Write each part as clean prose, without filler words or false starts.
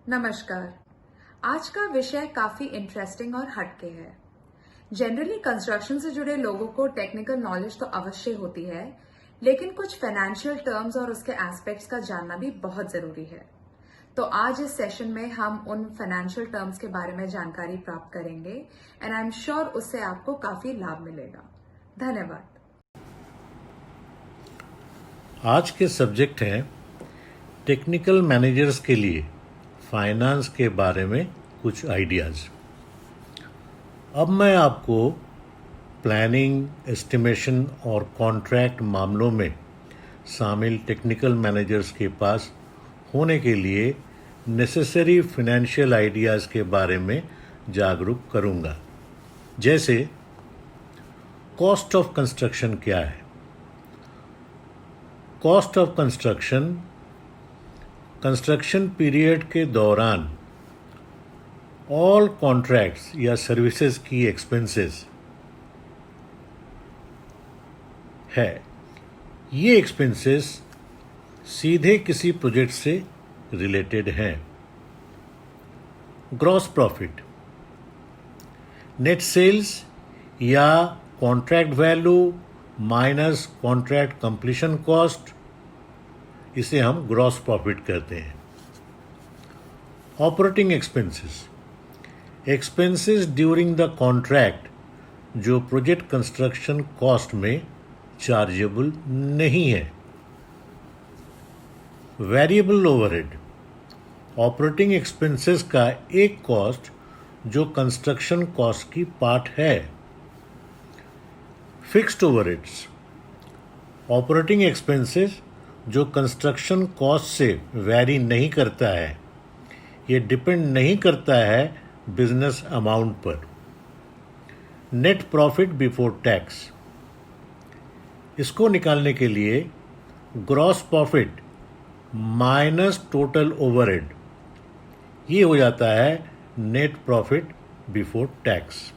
नमस्कार। आज का विषय काफी इंटरेस्टिंग और हटके है। जनरली कंस्ट्रक्शन से जुड़े लोगों को टेक्निकल नॉलेज तो अवश्य होती है, लेकिन कुछ फाइनेंशियल टर्म्स और उसके एस्पेक्ट्स का जानना भी बहुत जरूरी है। तो आज इस सेशन में हम उन फाइनेंशियल टर्म्स के बारे में जानकारी प्राप्त करेंगे एंड आई एम श्योर उससे आपको काफी लाभ मिलेगा। धन्यवाद। आज के सब्जेक्ट हैं टेक्निकल मैनेजर्स के लिए फाइनेंस के बारे में कुछ आइडियाज़। अब मैं आपको प्लानिंग, एस्टिमेशन और कॉन्ट्रैक्ट मामलों में शामिल टेक्निकल मैनेजर्स के पास होने के लिए नेसेसरी फाइनेंशियल आइडियाज़ के बारे में जागरूक करूंगा। जैसे कॉस्ट ऑफ कंस्ट्रक्शन क्या है। कॉस्ट ऑफ कंस्ट्रक्शन पीरियड के दौरान ऑल कॉन्ट्रैक्ट्स या सर्विसेज की एक्सपेंसेस है। ये एक्सपेंसेस सीधे किसी प्रोजेक्ट से रिलेटेड हैं। ग्रॉस प्रॉफिट, नेट सेल्स या contract value minus contract completion cost, इसे हम ग्रॉस प्रॉफिट कहते हैं। Operating expenses during the contract जो प्रोजेक्ट कंस्ट्रक्शन कॉस्ट में चार्जेबल नहीं है। वेरिएबल ओवरहेड, ऑपरेटिंग एक्सपेंसेस का एक कॉस्ट जो कंस्ट्रक्शन कॉस्ट की पार्ट है। फिक्स्ड ओवरहेड्स, ऑपरेटिंग एक्सपेंसेस जो कंस्ट्रक्शन कॉस्ट से वैरी नहीं करता है, ये डिपेंड नहीं करता है बिजनेस अमाउंट पर। नेट प्रॉफिट बिफोर टैक्स, इसको निकालने के लिए gross profit minus total overhead, ये हो जाता है net profit before tax.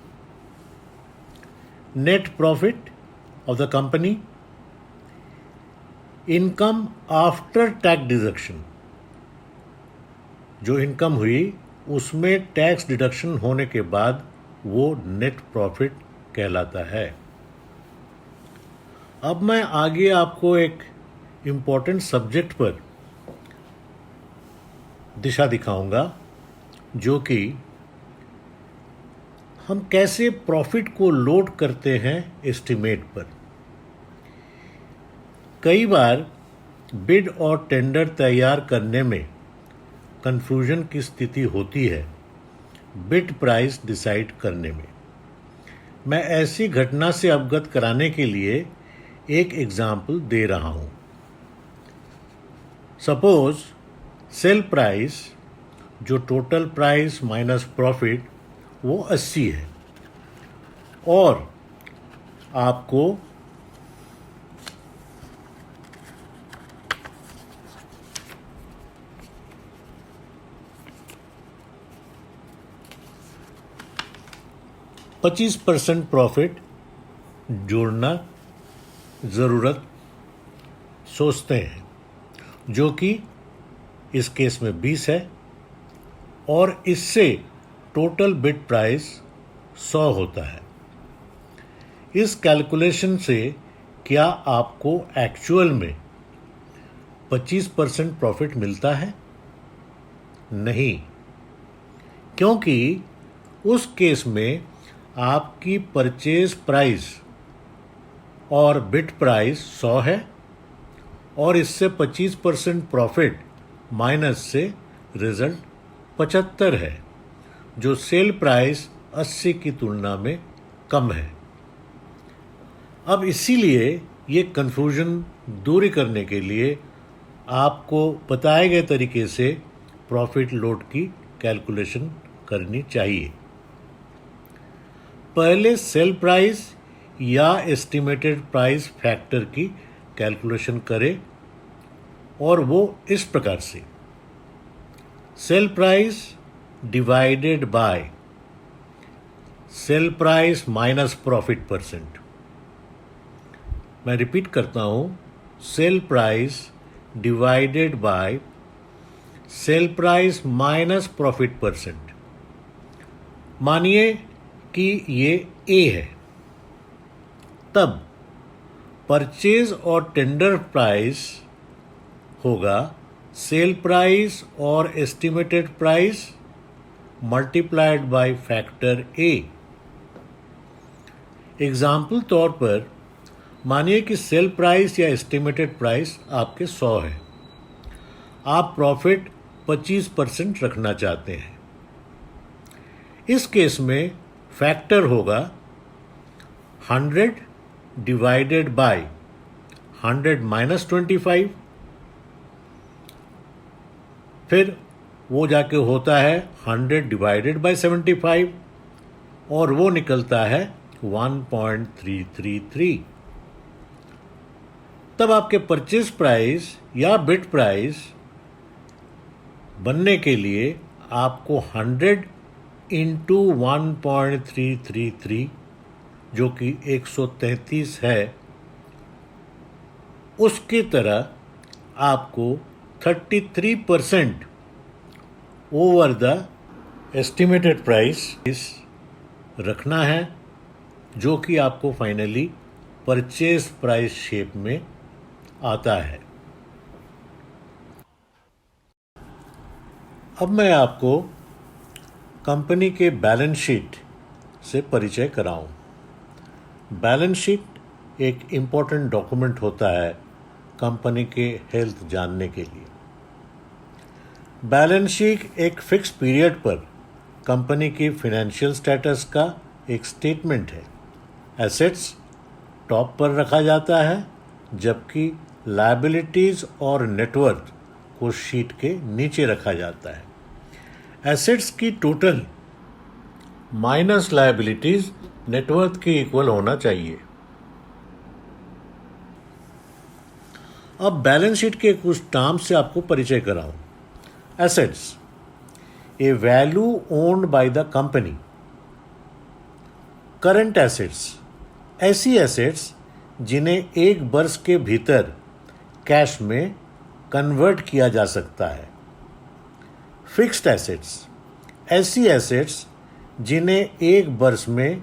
Net profit of the company, income after tax deduction, जो इनकम हुई उसमें टैक्स डिडक्शन होने के बाद वो नेट प्रॉफिट कहलाता है। अब मैं आगे आपको एक इम्पॉर्टेंट सब्जेक्ट पर दिशा दिखाऊंगा, जो कि हम कैसे प्रॉफिट को लोड करते हैं एस्टिमेट पर। कई बार बिड और टेंडर तैयार करने में कंफ्यूजन की स्थिति होती है बिड प्राइस डिसाइड करने में। मैं ऐसी घटना से अवगत कराने के लिए एक एग्जाम्पल दे रहा हूं। सपोज सेल प्राइस, जो टोटल प्राइस माइनस प्रॉफिट, वो 80 है और आपको %25 प्रॉफिट जोड़ना ज़रूरत सोचते हैं, जो कि इस केस में 20 है और इससे टोटल बिड प्राइस 100 होता है। इस कैलकुलेशन से क्या आपको एक्चुअल में 25% प्रॉफिट मिलता है? नहीं, क्योंकि उस केस में आपकी परचेज प्राइस और बिड प्राइस 100 है और इससे 25% प्रॉफिट माइनस से रिजल्ट 75 है, जो सेल प्राइस 80 की तुलना में कम है। अब इसीलिए ये कंफ्यूजन दूरी करने के लिए आपको बताए गए तरीके से प्रॉफिट लोड की कैलकुलेशन करनी चाहिए। पहले सेल प्राइस या एस्टिमेटेड प्राइस फैक्टर की कैलकुलेशन करें और वो इस प्रकार से: sale price divided by sale price minus profit percent. मैं रिपीट करता हूं, sale price divided by sale price minus profit percent. मानिए कि ये ए है, तब परचेज और टेंडर प्राइस होगा सेल प्राइस और estimated price multiplied by factor A. Example तौर पर मानिए कि सेल प्राइस या एस्टिमेटेड प्राइस आपके 100 है, आप प्रॉफिट 25% रखना चाहते हैं। इस केस में फैक्टर होगा 100 डिवाइडेड बाय 100 माइनस 25, फिर वो जाके होता है 100 डिवाइडेड बाय 75 और वो निकलता है 1.333। तब आपके परचेज प्राइस या बिड प्राइस बनने के लिए आपको 100 इंटू 1.333 जो कि 133 है, उसकी तरह आपको 33% ओवर द एस्टिमेटेड प्राइस रखना है, जो कि आपको फाइनली परचेज प्राइस शेप में आता है। अब मैं आपको कंपनी के बैलेंस शीट से परिचय कराऊं। बैलेंस शीट एक इम्पोर्टेंट डॉक्यूमेंट होता है कंपनी के हेल्थ जानने के लिए। बैलेंस शीट एक फिक्स पीरियड पर कंपनी की फाइनेंशियल स्टेटस का एक स्टेटमेंट है। एसेट्स टॉप पर रखा जाता है, जबकि लायबिलिटीज और नेटवर्थ को शीट के नीचे रखा जाता है। एसेट्स की टोटल माइनस लायबिलिटीज नेटवर्थ के इक्वल होना चाहिए। अब बैलेंस शीट के कुछ टर्म्स से आपको परिचय कराऊं। Assets, a value owned by the company. Current assets, ऐसी एसेट्स जिन्हें एक वर्ष के भीतर कैश में कन्वर्ट किया जा सकता है। फिक्स्ड एसेट्स, ऐसी एसेट्स जिन्हें एक वर्ष में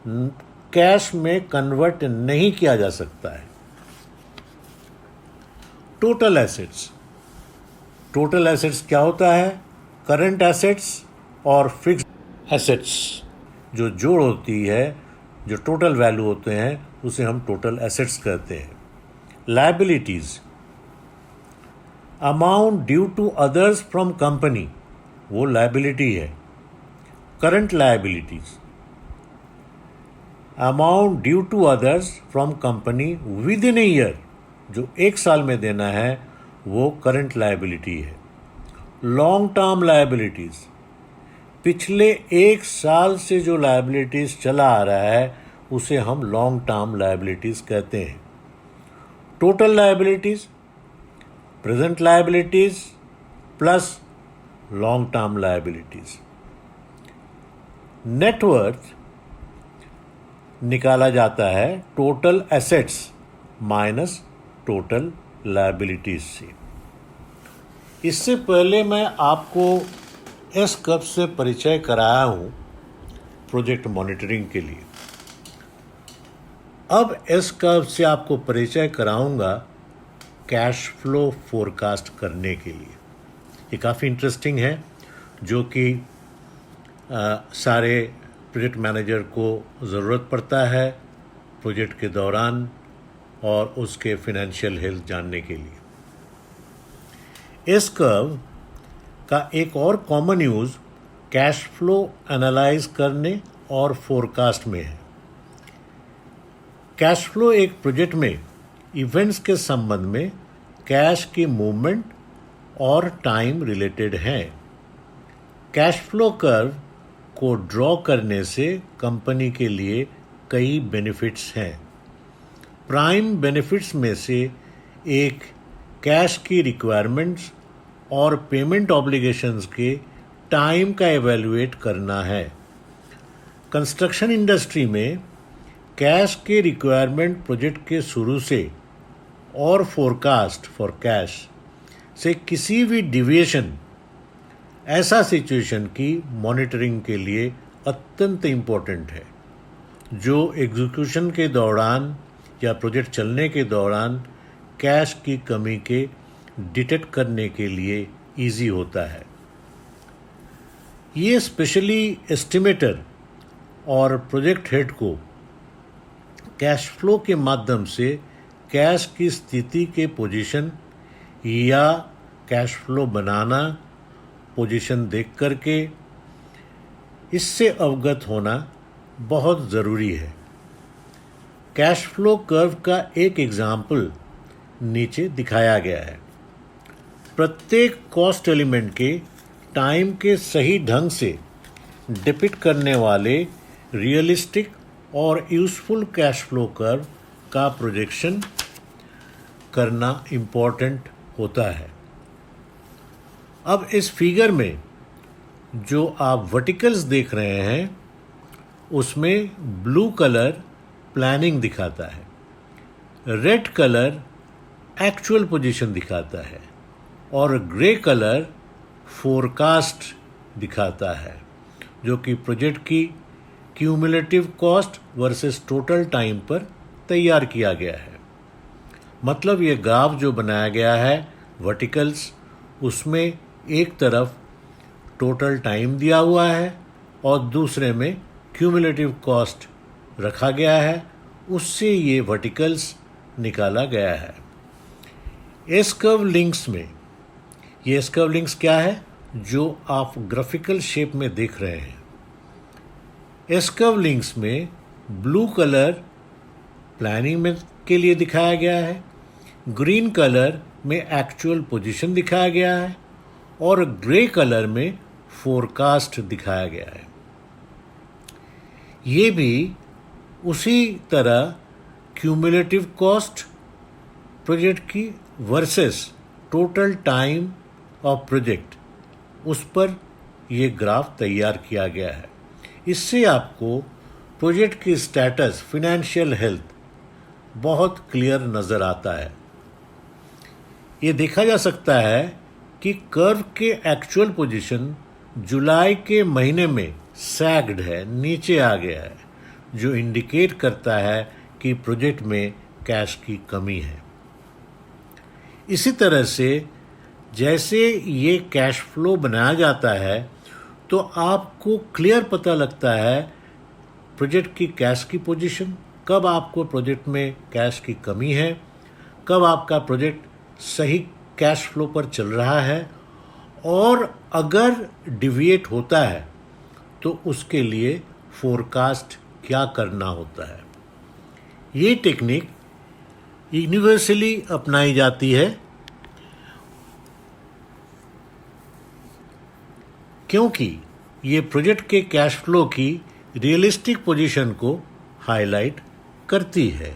कैश में कन्वर्ट नहीं किया जा सकता है। टोटल एसेट्स, टोटल एसेट्स क्या होता है? करंट एसेट्स और फिक्स्ड एसेट्स जो जोड़ होती है, जो टोटल वैल्यू होते हैं, उसे हम टोटल एसेट्स कहते हैं। Liabilities, amount due to others from company, वो लायबिलिटी है। Current liabilities, amount due to others from company within a year, जो एक साल में देना है, वो करंट लायबिलिटी है। लॉन्ग टर्म लायबिलिटीज, पिछले एक साल से जो लायबिलिटीज चला आ रहा है, उसे हम लॉन्ग टर्म लायबिलिटीज कहते हैं। Total liabilities, present liabilities plus long term liabilities. Net worth निकाला जाता है total assets minus total liabilities से। इससे पहले मैं आपको एस कर्व से परिचय कराया हूं प्रोजेक्ट मॉनिटरिंग के लिए। अब एस कर्व से आपको परिचय कराऊंगा कैश फ्लो फोरकास्ट करने के लिए। ये काफ़ी इंटरेस्टिंग है, जो कि सारे प्रोजेक्ट मैनेजर को ज़रूरत पड़ता है प्रोजेक्ट के दौरान और उसके फाइनेंशियल हेल्थ जानने के लिए। इस कर्व का एक और common use cash flow analyse करने और फोरकास्ट में है। कैश फ्लो एक प्रोजेक्ट में इवेंट्स के संबंध में कैश की मूवमेंट और टाइम रिलेटेड है। कैश फ्लो कर्व को ड्रॉ करने से कंपनी के लिए कई बेनिफिट्स हैं। प्राइम बेनिफिट्स में से एक कैश की रिक्वायरमेंट्स और पेमेंट ऑब्लिगेशंस के टाइम का एवेल्युएट करना है। कंस्ट्रक्शन इंडस्ट्री में कैश के रिक्वायरमेंट प्रोजेक्ट के शुरू से और फोरकास्ट फॉर कैश से किसी भी डिविएशन ऐसा सिचुएशन की मॉनिटरिंग के लिए अत्यंत इम्पोर्टेंट है, जो एग्जीक्यूशन के दौरान या प्रोजेक्ट चलने के दौरान कैश की कमी के डिटेक्ट करने के लिए इजी होता है। ये स्पेशली एस्टिमेटर और प्रोजेक्ट हेड को कैश फ्लो के माध्यम से कैश की स्थिति के पोजीशन या कैश फ्लो बनाना पोजीशन देख करके इससे अवगत होना बहुत ज़रूरी है। कैश फ्लो कर्व का एक एग्जाम्पल नीचे दिखाया गया है। प्रत्येक कॉस्ट एलिमेंट के टाइम के सही ढंग से डिपिक्ट करने वाले रियलिस्टिक और यूजफुल कैश फ्लो कर्व का प्रोजेक्शन करना इम्पोर्टेंट होता है। अब इस फिगर में जो आप वर्टिकल्स देख रहे हैं उसमें ब्लू कलर प्लानिंग दिखाता है, रेड कलर एक्चुअल पोजीशन दिखाता है और ग्रे कलर फोरकास्ट दिखाता है, जो कि प्रोजेक्ट की cumulative cost versus total time पर तैयार किया गया है। मतलब ये ग्राफ जो बनाया गया है वर्टिकल्स, उसमें एक तरफ टोटल टाइम दिया हुआ है और दूसरे में क्यूमुलेटिव कॉस्ट रखा गया है, उससे ये वर्टिकल्स निकाला गया है। एस कर्व लिंक्स में, ये एस कर्व लिंक्स क्या है जो आप ग्राफिकल शेप में देख रहे हैं। एस कर्व लिंक्स में ब्लू कलर प्लानिंग में के लिए दिखाया गया है, ग्रीन कलर में एक्चुअल पोजीशन दिखाया गया है और ग्रे कलर में फोरकास्ट दिखाया गया है। ये भी उसी तरह क्यूमुलेटिव कॉस्ट प्रोजेक्ट की versus total time of project, उस पर ये ग्राफ तैयार किया गया है। इससे आपको प्रोजेक्ट की स्टेटस, फिनेंशियल हेल्थ बहुत क्लियर नज़र आता है। ये देखा जा सकता है कि कर्व के एक्चुअल पोजीशन जुलाई के महीने में सैग्ड है, नीचे आ गया है, जो इंडिकेट करता है कि प्रोजेक्ट में कैश की कमी है। इसी तरह से जैसे ये कैश फ्लो बनाया जाता है तो आपको क्लियर पता लगता है प्रोजेक्ट की कैश की पोजीशन, कब आपको प्रोजेक्ट में कैश की कमी है, कब आपका प्रोजेक्ट सही कैश फ्लो पर चल रहा है, और अगर डिविएट होता है तो उसके लिए फोरकास्ट क्या करना होता है। ये टेक्निक यूनिवर्सली अपनाई जाती है क्योंकि ये प्रोजेक्ट के कैश फ्लो की रियलिस्टिक पोजीशन को हाईलाइट करती है।